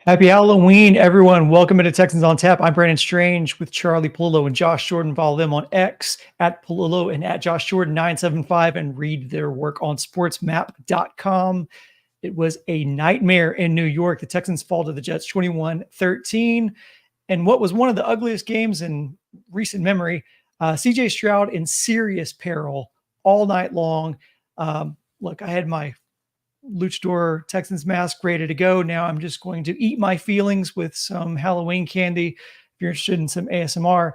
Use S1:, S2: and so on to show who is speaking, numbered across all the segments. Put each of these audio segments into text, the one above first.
S1: Happy Halloween, everyone. Welcome to Texans on Tap. I'm Brandon Strange with Charlie Palillo and Josh Jordan. Follow them on X at Palillo and at Josh Jordan 975 and read their work on sportsmap.com. It was a nightmare in New York. The Texans fall to the Jets 21-13. And what was one of the ugliest games in recent memory, CJ Stroud in serious peril all night long. Look, I had my Luchador Texans mask ready to go. Now I'm just going to eat my feelings with some Halloween candy. If you're interested in some ASMR,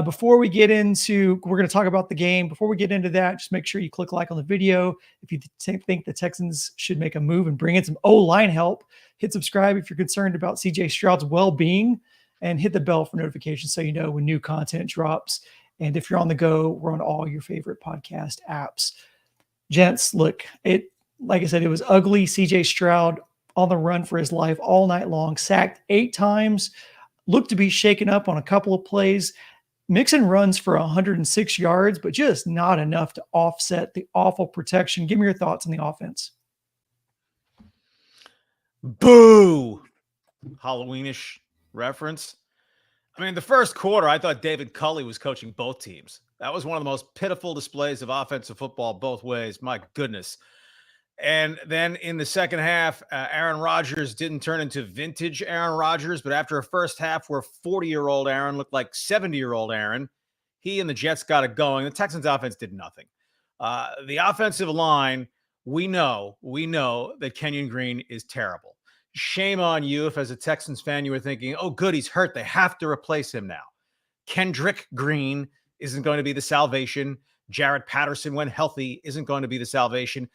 S1: before we get into, we're going to talk about the game. Before we get into that, just make sure you click like on the video. If you think the Texans should make a move and bring in some O-line help, hit subscribe if you're concerned about CJ Stroud's well-being, and hit the bell for notifications so you know when new content drops. And if you're on the go, we're on all your favorite podcast apps. Gents, look, like I said, it was ugly. CJ Stroud on the run for his life all night long, sacked 8 times, looked to be shaken up on a couple of plays. Mixon runs for 106 yards, but just not enough to offset the awful protection. Give me your thoughts on the offense.
S2: Boo! Halloweenish reference. I mean, the first quarter, I thought David Culley was coaching both teams. That was one of the most pitiful displays of offensive football both ways. My goodness. And then in the second half, Aaron Rodgers didn't turn into vintage Aaron Rodgers, but after a first half where 40-year-old Aaron looked like 70-year-old Aaron, he and the Jets got it going. The Texans offense did nothing. The offensive line, we know that Kenyon Green is terrible. Shame on you if as a Texans fan you were thinking, oh, good, he's hurt. They have to replace him now. Kendrick Green isn't going to be the salvation. Jared Patterson, when healthy, isn't going to be the salvation.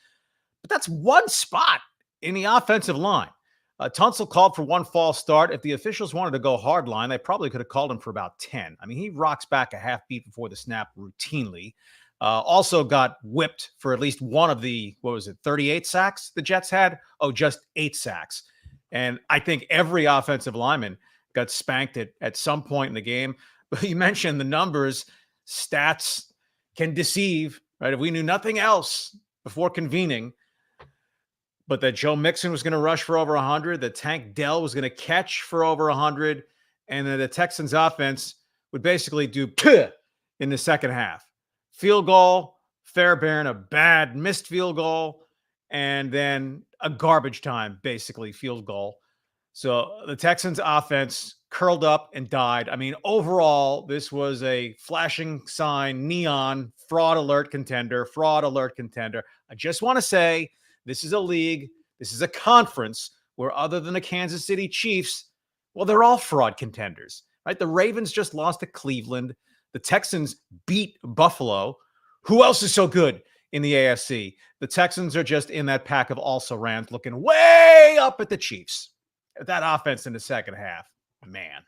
S2: But that's one spot in the offensive line. Tunsil called for one false start. If the officials wanted to go hard line, they probably could have called him for about 10. I mean, he rocks back a half beat before the snap routinely. Also got whipped for at least one of the, 38 sacks the Jets had? Oh, just 8 sacks. And I think every offensive lineman got spanked at some point in the game. But you mentioned the numbers. Stats can deceive, right? If we knew nothing else before convening, but that Joe Mixon was going to rush for over 100, that Tank Dell was going to catch for over 100, and that the Texans offense would basically do in the second half. Field goal, Fairbairn, a bad missed field goal, and then a garbage time, basically, field goal. So the Texans offense curled up and died. I mean, overall, this was a flashing sign, neon, fraud alert contender. I just want to say, this is a league, this is a conference where other than the Kansas City Chiefs, well, they're all fraud contenders, right? The Ravens just lost to Cleveland. The Texans beat Buffalo. Who else is so good in the AFC? The Texans are just in that pack of also-rans looking way up at the Chiefs. That offense in the second half, man.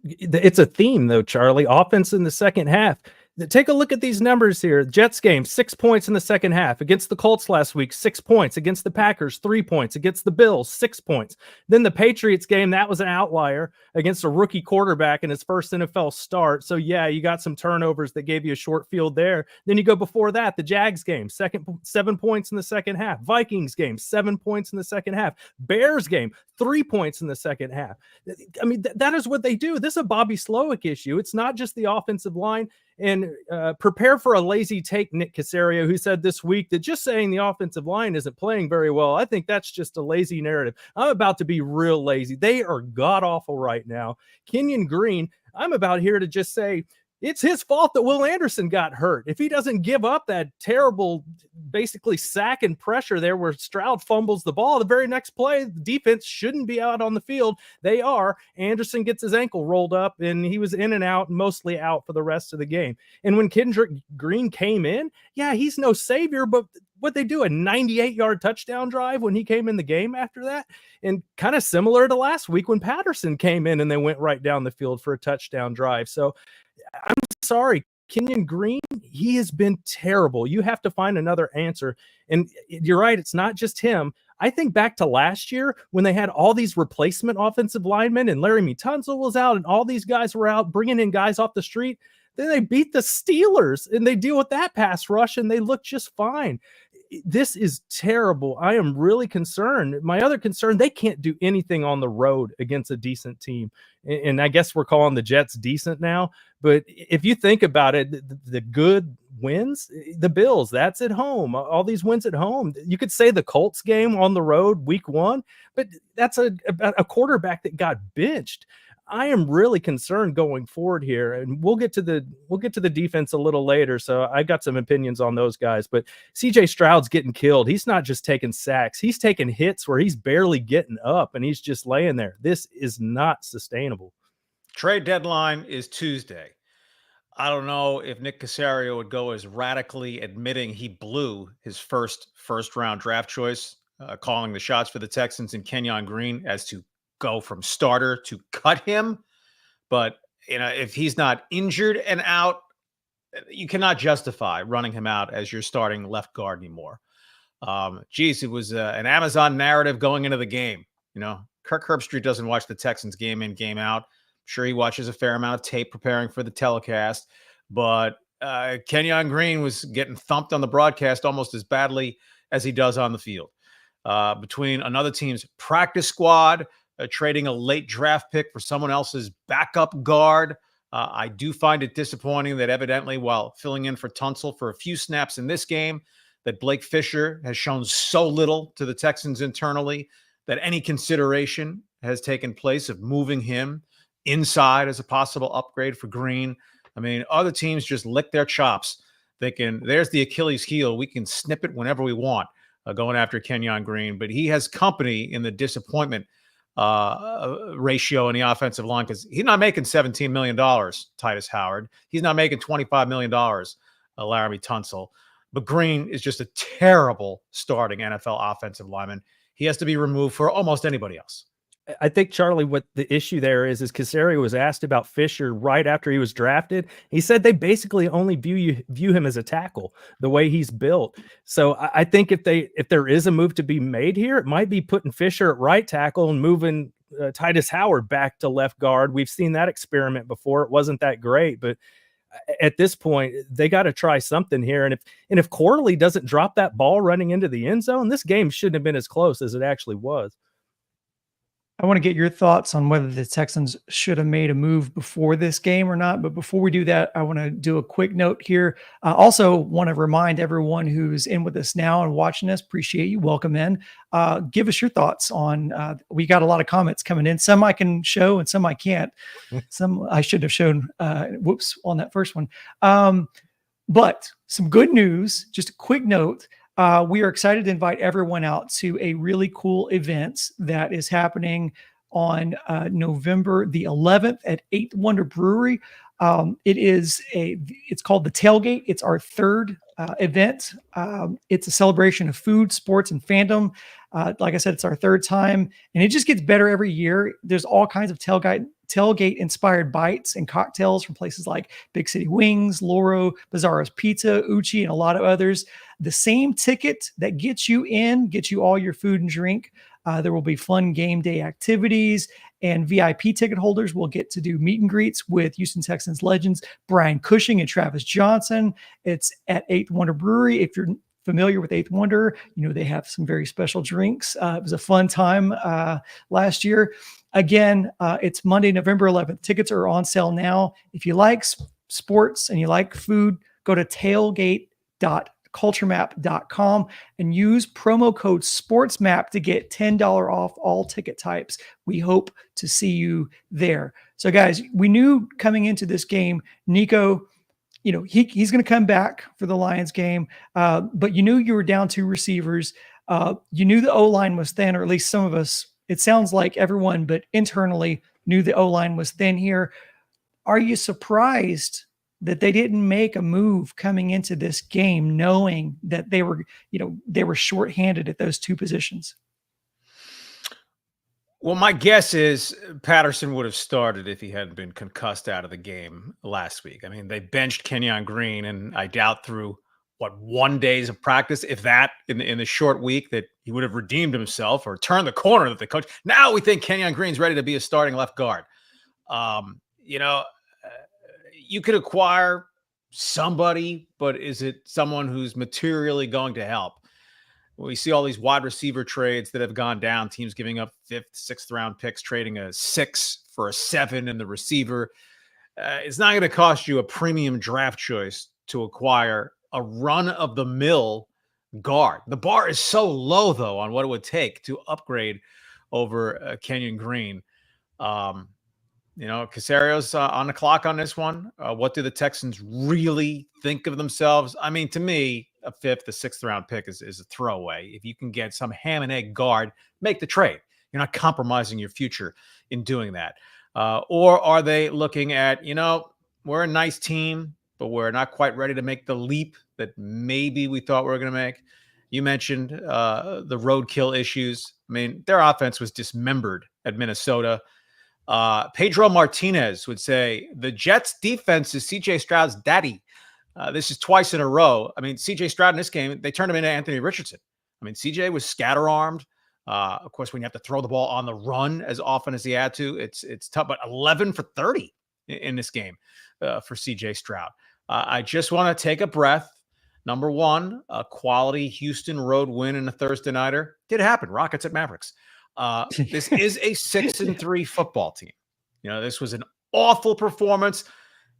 S3: It's a theme, though, Charlie. Offense in the second half. Take a look at these numbers here. Jets game, 6 points in the second half. Against the Colts last week, 6 points. Against the Packers, 3 points. Against the Bills, 6 points. Then the Patriots game, that was an outlier against a rookie quarterback in his first NFL start. So, yeah, you got some turnovers that gave you a short field there. Then you go before that, the Jags game, 7 points in the second half. Vikings game, 7 points in the second half. Bears game, 3 points in the second half. I mean, that is what they do. This is a Bobby Slowick issue. It's not just the offensive line. And prepare for a lazy take, Nick Caserio, who said this week that just saying the offensive line isn't playing very well, I think that's just a lazy narrative. I'm about to be real lazy. They are god-awful right now. Kenyon Green, I'm about here to just say it's his fault that Will Anderson got hurt. If he doesn't give up that terrible, basically sack and pressure there where Stroud fumbles the ball, the very next play, the defense shouldn't be out on the field. They are. Anderson gets his ankle rolled up, and he was in and out, mostly out for the rest of the game. And when Kendrick Green came in, yeah, he's no savior, but what they do, a 98-yard touchdown drive when he came in the game after that, and kind of similar to last week when Patterson came in and they went right down the field for a touchdown drive. So I'm sorry, Kenyon Green, he has been terrible. You have to find another answer. And you're right, it's not just him. I think back to last year when they had all these replacement offensive linemen and Larry Tunsil was out and all these guys were out bringing in guys off the street. Then they beat the Steelers and they deal with that pass rush and they look just fine. This is terrible. I am really concerned. My other concern, they can't do anything on the road against a decent team. And I guess we're calling the Jets decent now. But if you think about it, the good wins, the Bills, that's at home. All these wins at home. You could say the Colts game on the road, week 1, but that's a quarterback that got benched. I am really concerned going forward here, and we'll get to the defense a little later. So I got some opinions on those guys, but CJ Stroud's getting killed. He's not just taking sacks; he's taking hits where he's barely getting up, and he's just laying there. This is not sustainable.
S2: Trade deadline is Tuesday. I don't know if Nick Caserio would go as radically admitting he blew his first round draft choice, calling the shots for the Texans and Kenyon Green as to go from starter to cut him. But if he's not injured and out, you cannot justify running him out as your starting left guard anymore. It was an Amazon narrative going into the game. Kirk Herbstreit doesn't watch the Texans game in, game out. I'm sure he watches a fair amount of tape preparing for the telecast, but Kenyon Green was getting thumped on the broadcast almost as badly as he does on the field. Between another team's practice squad, trading a late draft pick for someone else's backup guard. I do find it disappointing that evidently while filling in for Tunsil for a few snaps in this game, that Blake Fisher has shown so little to the Texans internally that any consideration has taken place of moving him inside as a possible upgrade for Green. I mean, other teams just lick their chops. There's the Achilles heel. We can snip it whenever we want going after Kenyon Green, but he has company in the disappointment ratio in the offensive line because he's not making $17 million, Titus Howard. He's not making $25 million, Laramie Tunsil. But Green is just a terrible starting NFL offensive lineman. He has to be removed for almost anybody else.
S3: I think, Charlie, what the issue there is Caserio was asked about Fisher right after he was drafted. He said they basically only view him as a tackle, the way he's built. So I think if there is a move to be made here, it might be putting Fisher at right tackle and moving Titus Howard back to left guard. We've seen that experiment before. It wasn't that great, but at this point, they got to try something here. And if Corley doesn't drop that ball running into the end zone, this game shouldn't have been as close as it actually was.
S1: I want to get your thoughts on whether the Texans should have made a move before this game or not. But before we do that, I want to do a quick note here. I also want to remind everyone who's in with us now and watching us, appreciate you. Welcome in. Give us your thoughts on, we got a lot of comments coming in. Some I can show and some I can't. Some I should have shown, on that first one. But some good news, just a quick note. We are excited to invite everyone out to a really cool event that is happening on November the 11th at 8th Wonder Brewery. It's called the Tailgate. It's our third event. It's a celebration of food, sports, and fandom. Like I said, it's our third time, and it just gets better every year. There's all kinds of tailgate inspired bites and cocktails from places like Big City Wings, Loro, Bizarro's Pizza, Uchi, and a lot of others. The same ticket that gets you all your food and drink. There will be fun game day activities, and VIP ticket holders will get to do meet and greets with Houston Texans legends Brian Cushing and Travis Johnson. It's at 8th Wonder Brewery. If you're familiar with 8th Wonder, they have some very special drinks. It was a fun time last year. Again, it's Monday, November 11th. Tickets are on sale now. If you like sports and you like food, go to tailgate.culturemap.com and use promo code SPORTSMAP to get $10 off all ticket types. We hope to see you there. So, guys, we knew coming into this game, Nico, he's going to come back for the Lions game, but you knew you were down 2 receivers. You knew the O-line was thin, or at least some of us. It sounds like everyone, but internally knew the O-line was thin here. Are you surprised that they didn't make a move coming into this game, knowing that they were shorthanded at those 2 positions?
S2: Well, my guess is Patterson would have started if he hadn't been concussed out of the game last week. I mean, they benched Kenyon Green, and I doubt through 1 days of practice, if that, in the short week, that he would have redeemed himself or turned the corner that the coach. Now we think Kenyon Green's ready to be a starting left guard. You could acquire somebody, but is it someone who's materially going to help? we see all these wide receiver trades that have gone down, teams giving up 5th, 6th round picks, trading a 6 for a 7 in the receiver. It's not going to cost you a premium draft choice to acquire a run-of-the-mill guard. The bar is so low, though, on what it would take to upgrade over Kenyon Green. Casario's on the clock on this one. What do the Texans really think of themselves? I mean, to me, a 5th, a 6th round pick is a throwaway. If you can get some ham and egg guard, make the trade. You're not compromising your future in doing that. Or are they looking at, we're a nice team, but we're not quite ready to make the leap that maybe we thought we were going to make? You mentioned the roadkill issues. I mean, their offense was dismembered at Minnesota. Pedro Martinez would say the Jets defense is CJ Stroud's daddy. This is twice in a row. I mean, CJ Stroud in this game, they turned him into Anthony Richardson. I mean, CJ was scatter-armed. Of course, when you have to throw the ball on the run as often as he had to, it's tough. But 11 for 30 in this game for CJ Stroud. I just want to take a breath. Number one, a quality Houston road win in a Thursday nighter. Did happen. Rockets at Mavericks. This is a 6-3 football team. This was an awful performance.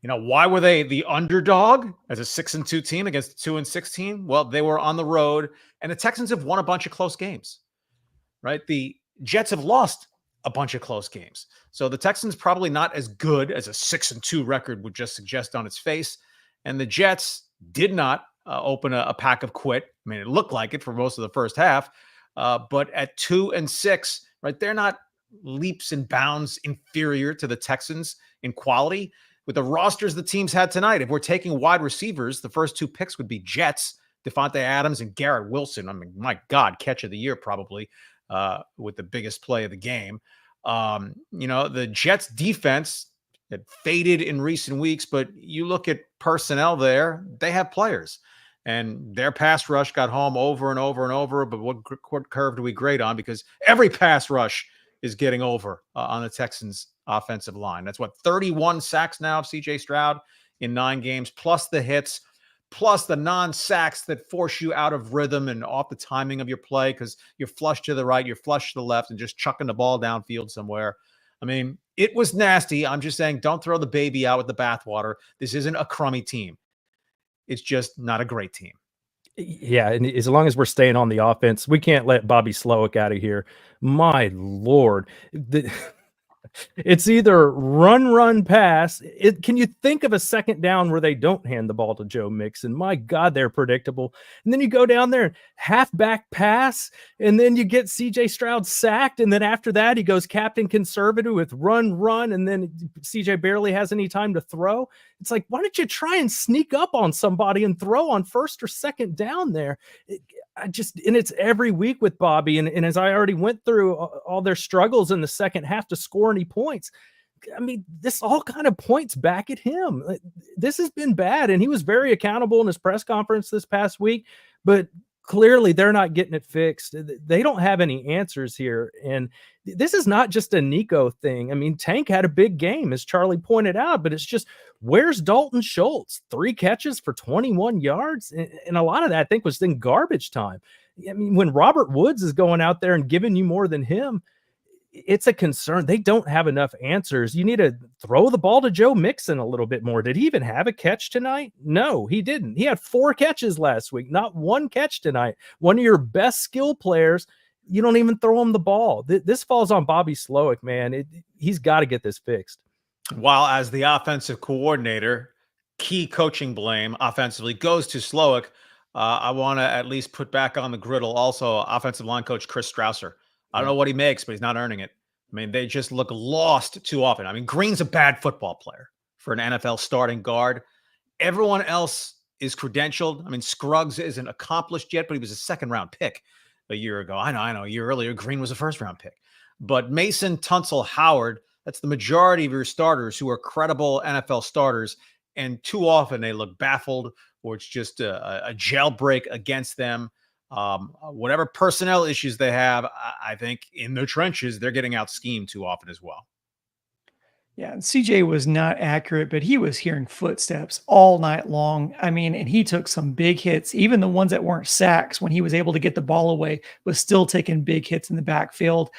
S2: Why were they the underdog as a 6-2 team against a 2-6 team? Well, they were on the road, and the Texans have won a bunch of close games, right? The Jets have lost a bunch of close games. So the Texans probably not as good as a 6-2 record would just suggest on its face. And the Jets did not open a pack of quit. I mean, it looked like it for most of the first half. But at 2-6, right, they're not leaps and bounds inferior to the Texans in quality. With the rosters the teams had tonight, if we're taking wide receivers, the first 2 picks would be Jets, Devontae Adams and Garrett Wilson. I mean, my God, catch of the year probably with the biggest play of the game. The Jets defense had faded in recent weeks, but you look at personnel there, they have players. And their pass rush got home over and over and over. But what curve do we grade on? Because every pass rush is getting over on the Texans' offensive line. That's 31 sacks now of CJ Stroud in 9 games, plus the hits, plus the non-sacks that force you out of rhythm and off the timing of your play because you're flush to the right, you're flush to the left, and just chucking the ball downfield somewhere. I mean, it was nasty. I'm just saying, don't throw the baby out with the bathwater. This isn't a crummy team. It's just not a great team.
S3: Yeah, and as long as we're staying on the offense, we can't let Bobby Slowick out of here. My Lord. It's either run, pass. Can you think of a second down where they don't hand the ball to Joe Mixon? My God, they're predictable. And then you go down there and halfback pass, and then you get CJ Stroud sacked. And then after that, he goes captain conservative with run, and then CJ barely has any time to throw. It's like, why don't you try and sneak up on somebody and throw on first or second down there? And it's every week with Bobby. And as I already went through all their struggles in the second half to score any points, I mean, this all kind of points back at him. This has been bad. And he was very accountable in his press conference this past week, but clearly they're not getting it fixed. They don't have any answers here. And this is not just a Nico thing. I mean, Tank had a big game, as Charlie pointed out, but it's just, where's Dalton Schultz? 3 catches for 21 yards. And a lot of that, I think, was in garbage time. I mean, when Robert Woods is going out there and giving you more than him, it's a concern. They don't have enough answers. You need to throw the ball to Joe Mixon a little bit more. Did he even have a catch tonight? No, he didn't. He had 4 catches last week, not 1 catch tonight. One of your best skill players, you don't even throw him the ball. This falls on Bobby Slowick, man. He's got to get this fixed.
S2: While as the offensive coordinator, key coaching blame offensively goes to Slowick, I want to at least put back on the griddle also offensive line coach Chris Strausser. I don't know what he makes, but he's not earning it. I mean, they just look lost too often. I mean, Green's a bad football player for an NFL starting guard. Everyone else is credentialed. I mean, Scruggs isn't accomplished yet, but he was a 2nd-round pick a year ago. I know. A year earlier, Green was a 1st-round pick. But Mason, Tunsil, Howard, that's the majority of your starters who are credible NFL starters. And too often they look baffled, or it's just a jailbreak against them. Whatever personnel issues they have, I think in the trenches, they're getting out schemed too often as well.
S1: Yeah, and CJ was not accurate, but he was hearing footsteps all night long. I mean, and he took some big hits, even the ones that weren't sacks when he was able to get the ball away, was still taking big hits in the backfield.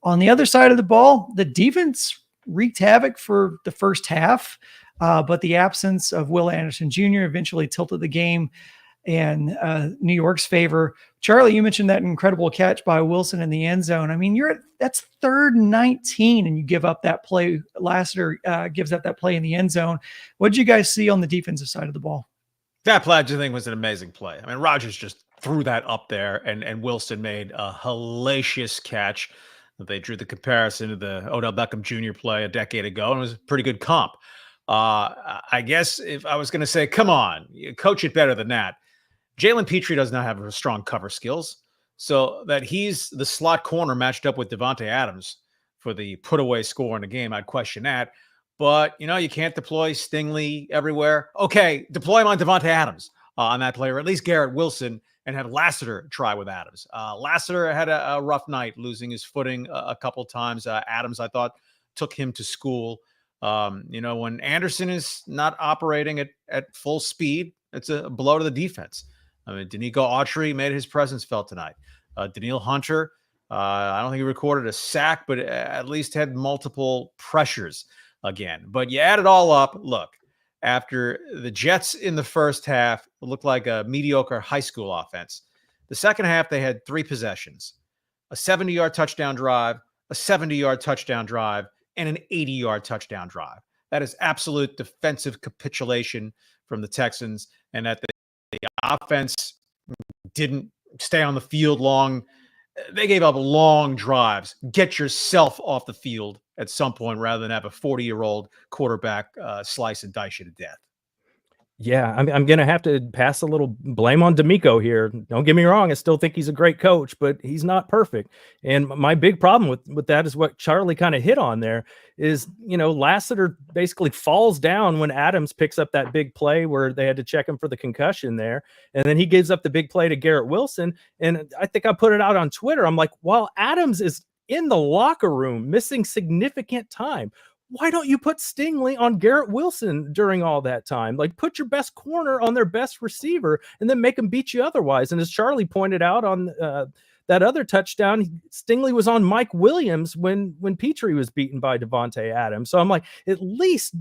S1: On the other side of the ball, the defense wreaked havoc for the first half, but the absence of Will Anderson Jr. eventually tilted the game in New York's favor. Charlie, you mentioned that incredible catch by Wilson in the end zone. I mean, that's 3rd and 19, and you give up that play. Lassiter gives up that play in the end zone. What did you guys see on the defensive side of the ball?
S2: That play, I just think, was an amazing play. I mean, Rodgers just threw that up there, and Wilson made a hellacious catch. They drew the comparison to the Odell Beckham Jr. play a decade ago, and it was a pretty good comp. I guess if I was going to say, come on, you coach it better than that. Jalen Petrie does not have strong cover skills, so that he's the slot corner matched up with Devontae Adams for the put away score in the game, I'd question that. But, you can't deploy Stingley everywhere. Okay, deploy him on Devontae Adams on that play, or at least Garrett Wilson, and have Lassiter try with Adams. Lassiter had a rough night, losing his footing a couple times. Adams, I thought, took him to school. When Anderson is not operating at full speed, it's a blow to the defense. I mean, Danico Autry made his presence felt tonight. Daniil Hunter, I don't think he recorded a sack, but at least had multiple pressures again. But you add it all up, look, after the Jets in the first half looked like a mediocre high school offense, the second half they had 3 possessions, a 70-yard touchdown drive, a 70-yard touchdown drive, and an 80-yard touchdown drive. That is absolute defensive capitulation from the Texans, and that the offense didn't stay on the field long. They gave up long drives. Get yourself off the field at some point rather than have a 40-year-old quarterback slice and dice you to death.
S3: Yeah, I'm going to have to pass a little blame on D'Amico here. Don't get me wrong. I still think he's a great coach, but he's not perfect. And my big problem with that is what Charlie kind of hit on there is, Lassiter basically falls down when Adams picks up that big play where they had to check him for the concussion there. And then he gives up the big play to Garrett Wilson. And I think I put it out on Twitter. I'm like, while Adams is in the locker room missing significant time, why don't you put Stingley on Garrett Wilson during all that time? Like, put your best corner on their best receiver and then make them beat you otherwise. And as Charlie pointed out on that other touchdown, Stingley was on Mike Williams when Petrie was beaten by Devontae Adams. So I'm like, at least,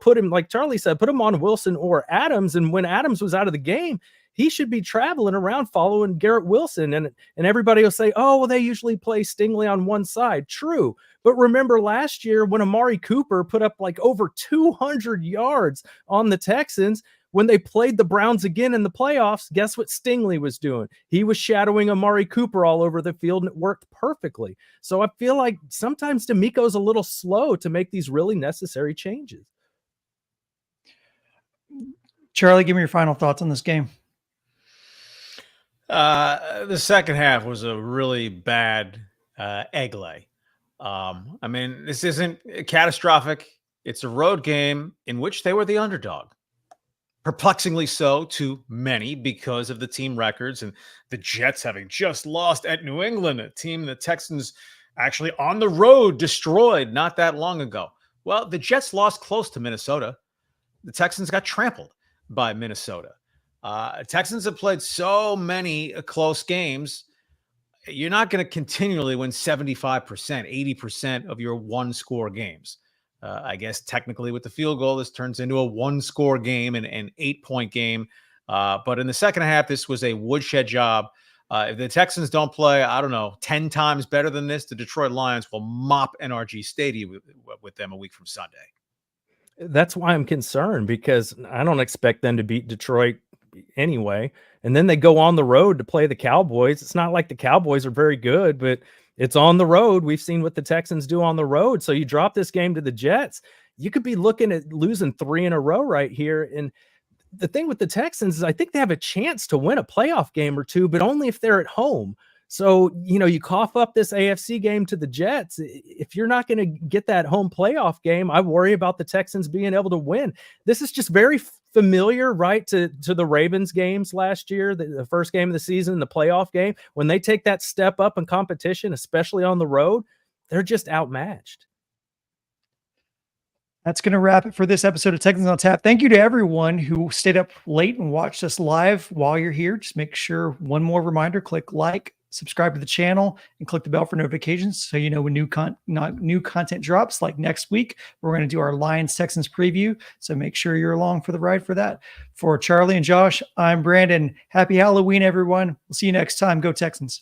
S3: put him, like Charlie said, put him on Wilson or Adams. And when Adams was out of the game, he should be traveling around following Garrett Wilson. And everybody will say, oh, well, they usually play Stingley on one side. True. But remember last year when Amari Cooper put up like over 200 yards on the Texans, when they played the Browns again in the playoffs, guess what Stingley was doing? He was shadowing Amari Cooper all over the field, and it worked perfectly. So I feel like sometimes D'Amico's a little slow to make these really necessary changes.
S1: Charlie, give me your final thoughts on this game.
S2: The second half was a really bad egg lay. I mean, this isn't catastrophic. It's a road game in which they were the underdog. Perplexingly so to many because of the team records and the Jets having just lost at New England, a team the Texans actually on the road destroyed not that long ago. Well, the Jets lost close to Minnesota. The Texans got trampled by Minnesota. Texans have played so many close games. You're not going to continually win 75%, 80% of your one-score games. I guess technically with the field goal, this turns into a one-score game and an 8-point game. But in the second half, this was a woodshed job. If the Texans don't play, 10 times better than this, the Detroit Lions will mop NRG Stadium with them a week from Sunday.
S3: That's why I'm concerned, because I don't expect them to beat Detroit anyway. And then they go on the road to play the Cowboys. It's not like the Cowboys are very good, but it's on the road. We've seen what the Texans do on the road. So you drop this game to the Jets, you could be looking at losing 3 in a row right here. And the thing with the Texans is I think they have a chance to win a playoff game or two, but only if they're at home. So, you cough up this AFC game to the Jets. If you're not going to get that home playoff game, I worry about the Texans being able to win. This is just very familiar, right, to the Ravens games last year, the first game of the season, the playoff game. When they take that step up in competition, especially on the road, they're just outmatched.
S1: That's going to wrap it for this episode of Texans on Tap. Thank you to everyone who stayed up late and watched us live while you're here. Just make sure, one more reminder, click like, subscribe to the channel, and click the bell for notifications so you know when new content drops. Like next week, we're going to do our Lions Texans preview. So make sure you're along for the ride for that. For Charlie and Josh, I'm Brandon. Happy Halloween, everyone. We'll see you next time. Go Texans.